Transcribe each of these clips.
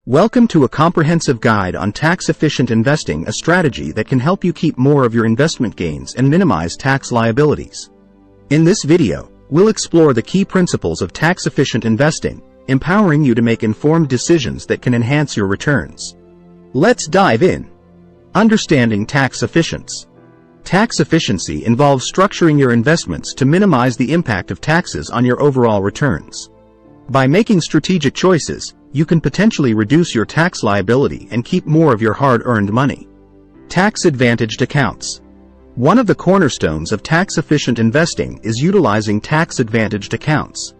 Welcome to a comprehensive guide on tax-efficient investing, a strategy that can help you keep more of your investment gains and minimize tax liabilities. In this video, we'll explore the key principles of tax-efficient investing, empowering you to make informed decisions that can enhance your returns. Let's dive in. Understanding tax efficiency. Tax efficiency involves structuring your investments to minimize the impact of taxes on your overall returns. By making strategic choices, you can potentially reduce your tax liability and keep more of your hard-earned money. Tax-advantaged accounts. One of the cornerstones of tax-efficient investing is utilizing tax-advantaged accounts.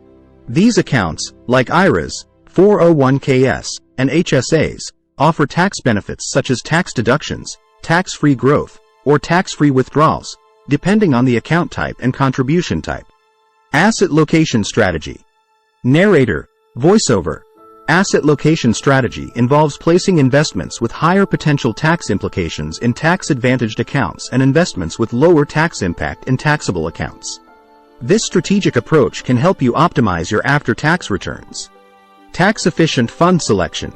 These accounts, like IRAs, 401ks, and HSAs, offer tax benefits such as tax deductions, tax-free growth, or tax-free withdrawals, depending on the account type and contribution type. Asset location strategy. Narrator, voiceover. Asset location strategy involves placing investments with higher potential tax implications in tax-advantaged accounts and investments with lower tax impact in taxable accounts. This strategic approach can help you optimize your after-tax returns. Tax-efficient fund selection.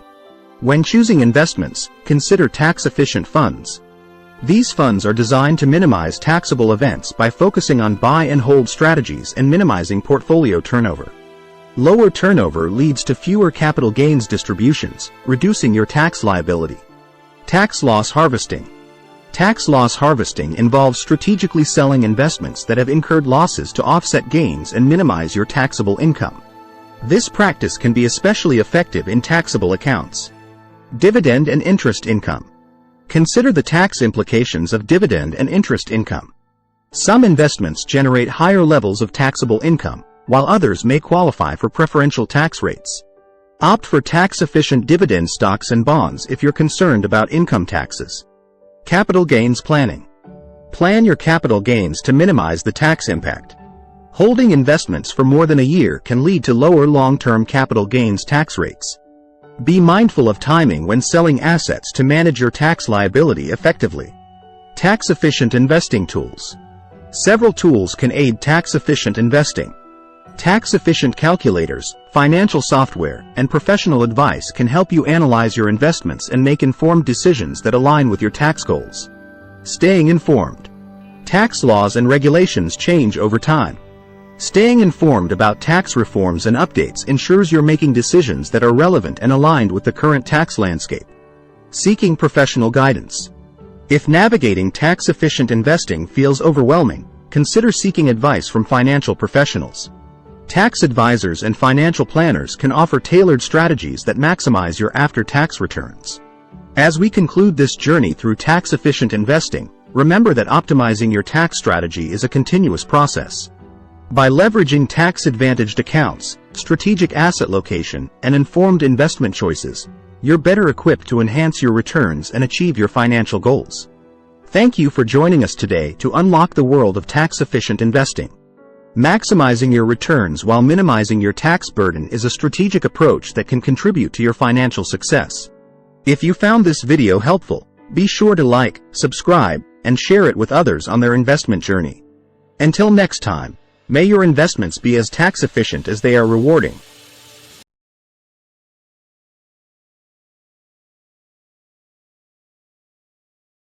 When choosing investments, consider tax-efficient funds. These funds are designed to minimize taxable events by focusing on buy-and-hold strategies and minimizing portfolio turnover. Lower turnover leads to fewer capital gains distributions, reducing your tax liability. Tax loss harvesting. Tax loss harvesting involves strategically selling investments that have incurred losses to offset gains and minimize your taxable income. This practice can be especially effective in taxable accounts. Dividend and interest income. Consider the tax implications of dividend and interest income. Some investments generate higher levels of taxable income, while others may qualify for preferential tax rates. Opt for tax-efficient dividend stocks and bonds if you're concerned about income taxes. Capital gains planning. Plan your capital gains to minimize the tax impact. Holding investments for more than a year can lead to lower long-term capital gains tax rates. Be mindful of timing when selling assets to manage your tax liability effectively. Tax-efficient investing tools. Several tools can aid tax-efficient investing. Tax-efficient calculators, financial software, and professional advice can help you analyze your investments and make informed decisions that align with your tax goals. Staying informed. Tax laws and regulations change over time. Staying informed about tax reforms and updates ensures you're making decisions that are relevant and aligned with the current tax landscape. Seeking professional guidance. If navigating tax-efficient investing feels overwhelming, consider seeking advice from financial professionals. Tax advisors and financial planners can offer tailored strategies that maximize your after-tax returns. As we conclude this journey through tax-efficient investing, remember that optimizing your tax strategy is a continuous process. By leveraging tax-advantaged accounts, strategic asset location, and informed investment choices, you're better equipped to enhance your returns and achieve your financial goals. Thank you for joining us today to unlock the world of tax-efficient investing. Maximizing your returns while minimizing your tax burden is a strategic approach that can contribute to your financial success. If you found this video helpful, be sure to like, subscribe, and share it with others on their investment journey. Until next time, may your investments be as tax efficient as they are rewarding.